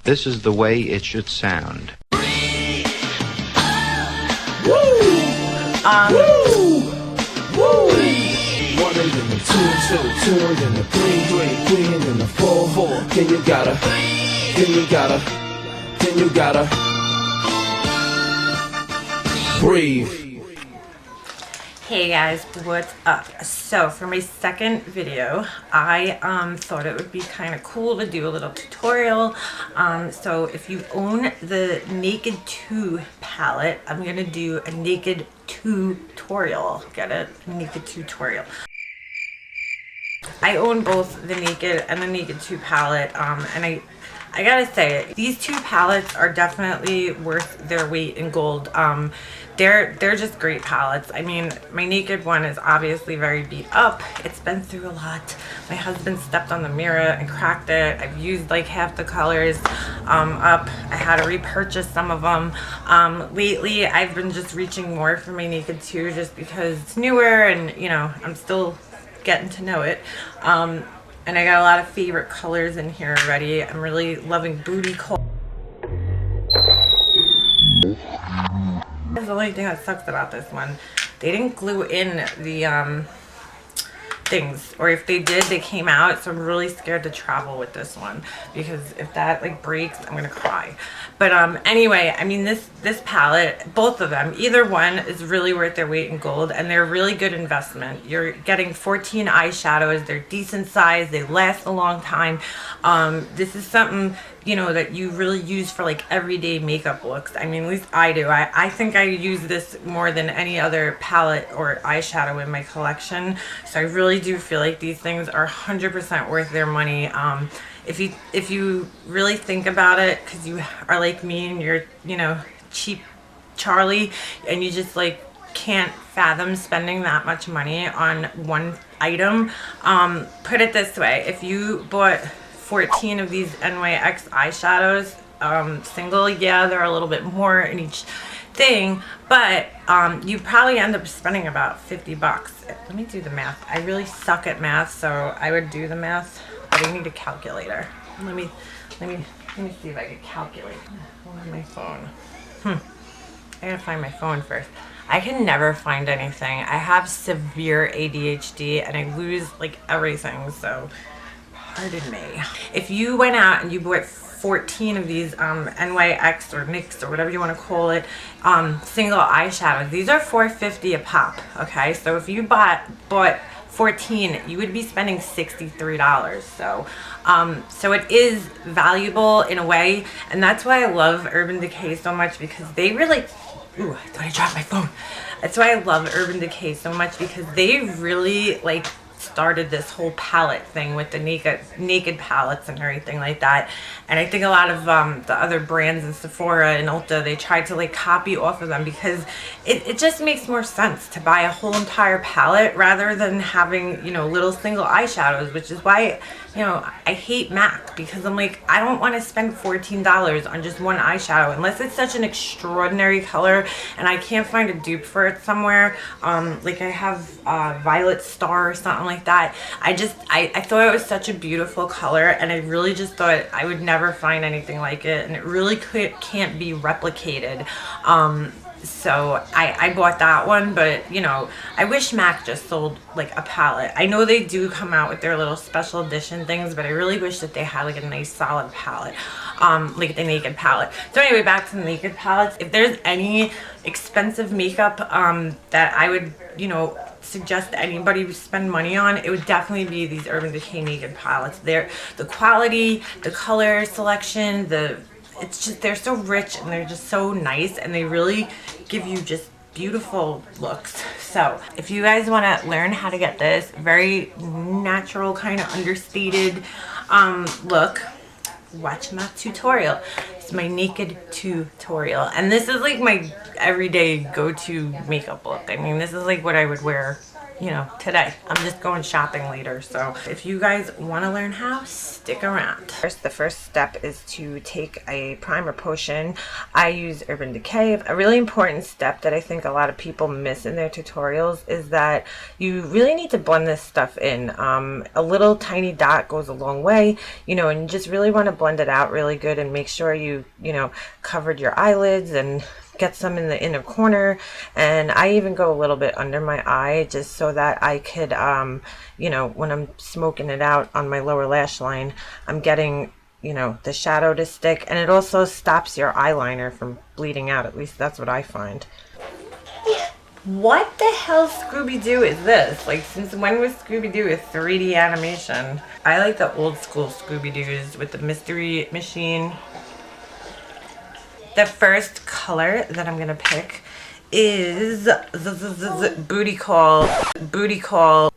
This is the way it should sound. Woo! Woo! One in the 2, 2, 2 in the 3, 3 in the 4, 4. Then you gotta breathe. Hey guys, what's up? So for my second video, I thought it would be kind of cool to do a little tutorial. So if you own the Naked 2 palette, I'm gonna do a Naked 2 tutorial. Get it? Naked tutorial. I own both the Naked and the Naked 2 palette, and I gotta say, these two palettes are definitely worth their weight in gold. They're just great palettes. I mean, my Naked one is obviously very beat up. It's been through a lot. My husband stepped on the mirror and cracked it. I've used like half the colors up. I had to repurchase some of them. Lately, I've been just reaching more for my Naked 2 just because it's newer and, you know, I'm still getting to know it. And I got a lot of favorite colors in here already. I'm really loving Booty Call. That's the only thing that sucks about this one. They didn't glue in the things, or if they did, they came out, so I'm really scared to travel with this one because if that like breaks, I'm gonna cry. But anyway, I mean, this palette, both of them, either one is really worth their weight in gold, and they're a really good investment. You're getting 14 eyeshadows. They're decent size. They last a long time. This is something, you know, that you really use for like everyday makeup looks. I mean, at least I do. I think I use this more than any other palette or eyeshadow in my collection. So I really do feel like these things are 100% worth their money. If you really think about it, because you are like me and you're, you know, cheap Charlie, and you just like can't fathom spending that much money on one item. Put it this way, if you bought 14 of these NYX eyeshadows single, yeah, they're a little bit more in each thing, but you probably end up spending about 50 bucks. Let me do the math. I really suck at math, so I would do the math, but I need a calculator. Let me see if I can calculate on my phone. I gotta find my phone first. I can never find anything. I have severe ADHD and I lose like everything, so pardon me. If you went out and you bought 14 of these NYX or NYX or whatever you want to call it, single eyeshadows, these are $4.50 a pop. Okay, so if you bought 14, you would be spending $63. So it is valuable in a way, and that's why I love Urban Decay so much, because they really, ooh, I thought I dropped my phone. That's why I love Urban Decay so much, because they really like started this whole palette thing with the naked palettes and everything like that. And I think a lot of the other brands in Sephora and Ulta, they tried to like copy off of them, because it just makes more sense to buy a whole entire palette rather than having, you know, little single eyeshadows, which is why, you know, I hate MAC, because I'm like, I don't want to spend $14 on just one eyeshadow unless it's such an extraordinary color and I can't find a dupe for it somewhere. Like I have Violet Star or something like that. I thought it was such a beautiful color, and I really just thought I would never find anything like it, and it really can't be replicated. So I bought that one, but you know, I wish MAC just sold like a palette. I know they do come out with their little special edition things, but I really wish that they had like a nice solid palette, like the Naked palette. So anyway, back to the Naked palettes. If there's any expensive makeup that I would, you know, suggest anybody spend money on, it would definitely be these Urban Decay Naked palettes. They're the quality, the color selection, it's just, they're so rich and they're just so nice, and they really give you just beautiful looks. So if you guys want to learn how to get this very natural, kind of understated look, watch my tutorial. It's my Naked 2 tutorial, and this is like my everyday go-to makeup look. I mean, this is like what I would wear you know, today. I'm just going shopping later, so if you guys want to learn how, stick around. First, the first step is to take a primer potion. I use Urban Decay. A really important step that I think a lot of people miss in their tutorials is that you really need to blend this stuff in. A little tiny dot goes a long way, you know, and you just really want to blend it out really good and make sure you know, covered your eyelids and get some in the inner corner, and I even go a little bit under my eye just so that I could you know, when I'm smoking it out on my lower lash line, I'm getting, you know, the shadow to stick, and it also stops your eyeliner from bleeding out. At least that's what I find. What the hell Scooby-Doo is this? Like, since when was Scooby-Doo a 3D animation? I like the old school Scooby-Doos with the mystery machine. The first color that I'm gonna pick is Booty Call. Booty Call.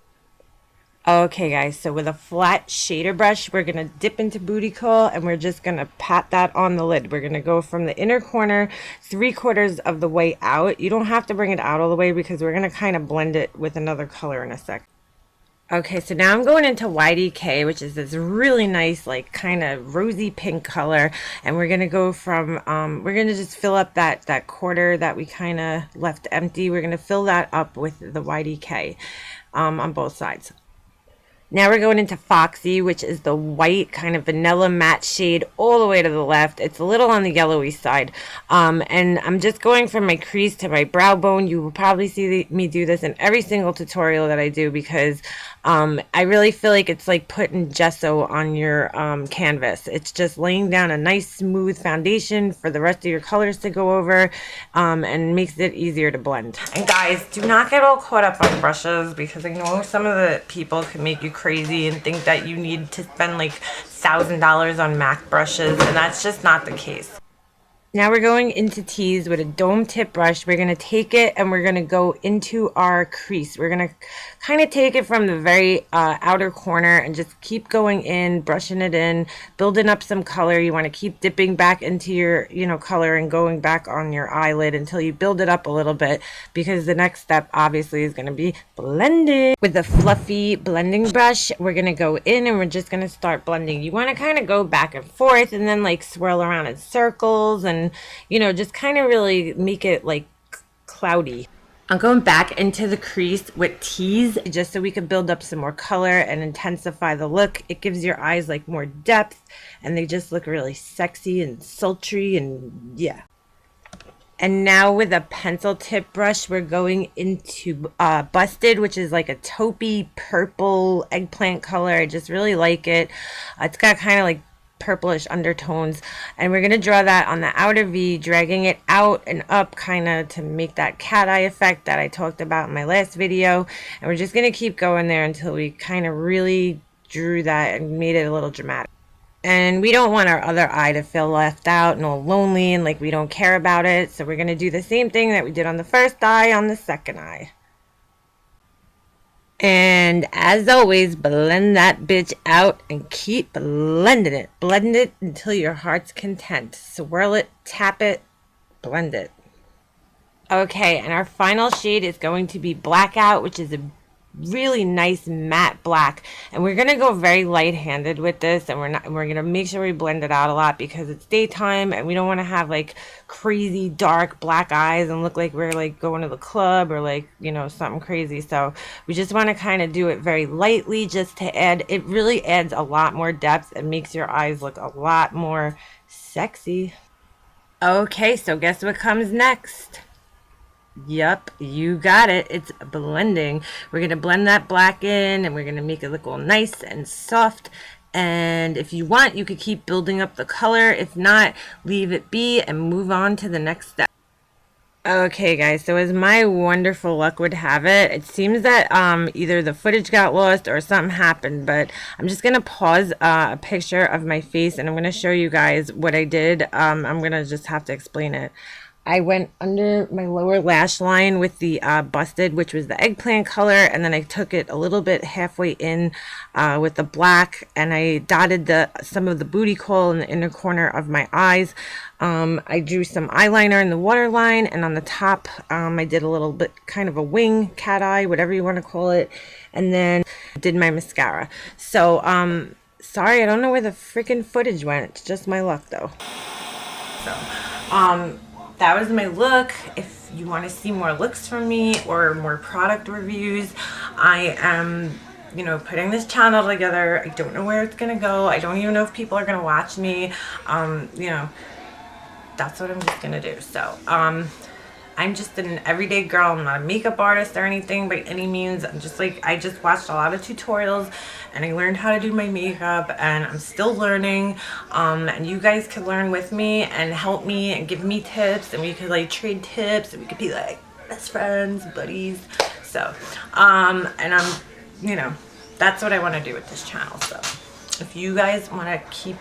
Okay guys, so with a flat shader brush, we're gonna dip into Booty Call and we're just gonna pat that on the lid. We're gonna go from the inner corner 3/4 of the way out. You don't have to bring it out all the way because we're gonna kind of blend it with another color in a sec. Okay, so now I'm going into YDK, which is this really nice, like, kind of rosy pink color. And we're going to go from, we're going to just fill up that quarter that we kind of left empty. We're going to fill that up with the YDK on both sides. Now we're going into Foxy, which is the white kind of vanilla matte shade all the way to the left. It's a little on the yellowy side. And I'm just going from my crease to my brow bone. You will probably see me do this in every single tutorial that I do because I really feel like it's like putting gesso on your canvas. It's just laying down a nice smooth foundation for the rest of your colors to go over, and makes it easier to blend. And guys, do not get all caught up on brushes because I know some of the people can make you crazy and think that you need to spend like $1,000 on MAC brushes, and that's just not the case. Now we're going into tease with a dome tip brush. We're going to take it and we're going to go into our crease. We're going to kind of take it from the very outer corner and just keep going in, brushing it in, building up some color. You want to keep dipping back into your, you know, color and going back on your eyelid until you build it up a little bit, because the next step obviously is going to be blending. With the fluffy blending brush, we're going to go in and we're just going to start blending. You want to kind of go back and forth and then like swirl around in circles and, you know, just kind of really make it like cloudy. I'm going back into the crease with tease just so we can build up some more color and intensify the look. It gives your eyes like more depth and they just look really sexy and sultry, and yeah. And now with a pencil tip brush, we're going into Busted, which is like a taupey purple eggplant color. I just really like it. It's got kind of like purplish undertones, and we're going to draw that on the outer V, dragging it out and up kind of to make that cat eye effect that I talked about in my last video. And we're just going to keep going there until we kind of really drew that and made it a little dramatic. And we don't want our other eye to feel left out and all lonely and like we don't care about it, so we're going to do the same thing that we did on the first eye on the second eye. And as always, blend that bitch out and keep blending it. Blend it until your heart's content. Swirl it, tap it, blend it. Okay, and our final shade is going to be Blackout, which is a really nice matte black, and we're gonna go very light-handed with this, and we're gonna make sure we blend it out a lot because it's daytime and we don't want to have like crazy dark black eyes and look like we're like going to the club or like, you know, something crazy. So we just want to kind of do it very lightly just to add, it really adds a lot more depth and makes your eyes look a lot more sexy. Okay, so guess what comes next? Yep, you got it. It's blending. We're going to blend that black in and we're going to make it look all nice and soft. And if you want, you could keep building up the color. If not, leave it be and move on to the next step. Okay guys, so as my wonderful luck would have it, it seems that either the footage got lost or something happened, but I'm just going to pause a picture of my face and I'm going to show you guys what I did. I'm going to just have to explain it. I went under my lower lash line with the busted, which was the eggplant color, and then I took it a little bit halfway in with the black, and I dotted some of the booty hole in the inner corner of my eyes. I drew some eyeliner in the waterline, and on the top I did a little bit kind of a wing, cat eye, whatever you want to call it, and then did my mascara. So sorry, I don't know where the freaking footage went. It's just my luck though. So that was my look. If you want to see more looks from me or more product reviews, I am, you know, putting this channel together. I don't know where it's gonna go. I don't even know if people are gonna watch me. You know, that's what I'm just gonna do. So I'm just an everyday girl. I'm not a makeup artist or anything by any means. I'm just like, I just watched a lot of tutorials and I learned how to do my makeup, and I'm still learning. And you guys could learn with me and help me and give me tips, and we could like trade tips, and we could be like best friends, buddies. So, and I'm, you know, that's what I want to do with this channel. So if you guys want to keep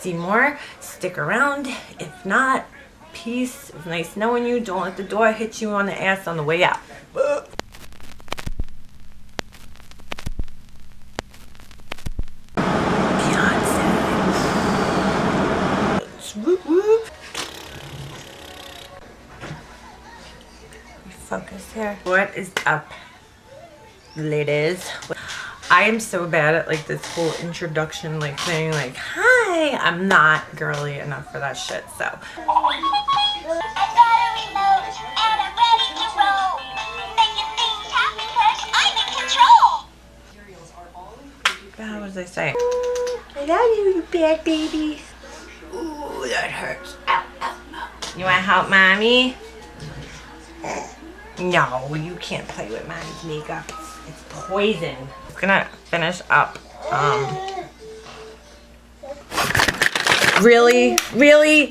see more, stick around. If not, peace. It was nice knowing you. Don't let the door hit you on the ass on the way out. Whoop, whoop. Focus here. What is up, ladies? I am so bad at like this whole introduction like thing, like hi. I'm not girly enough for that shit. So how was I saying? I love you, you bad baby. Ooh, that hurts. Ow, ow, ow. You want to help mommy? No, you can't play with mommy's makeup. It's poison. I'm gonna finish up. Really? Really?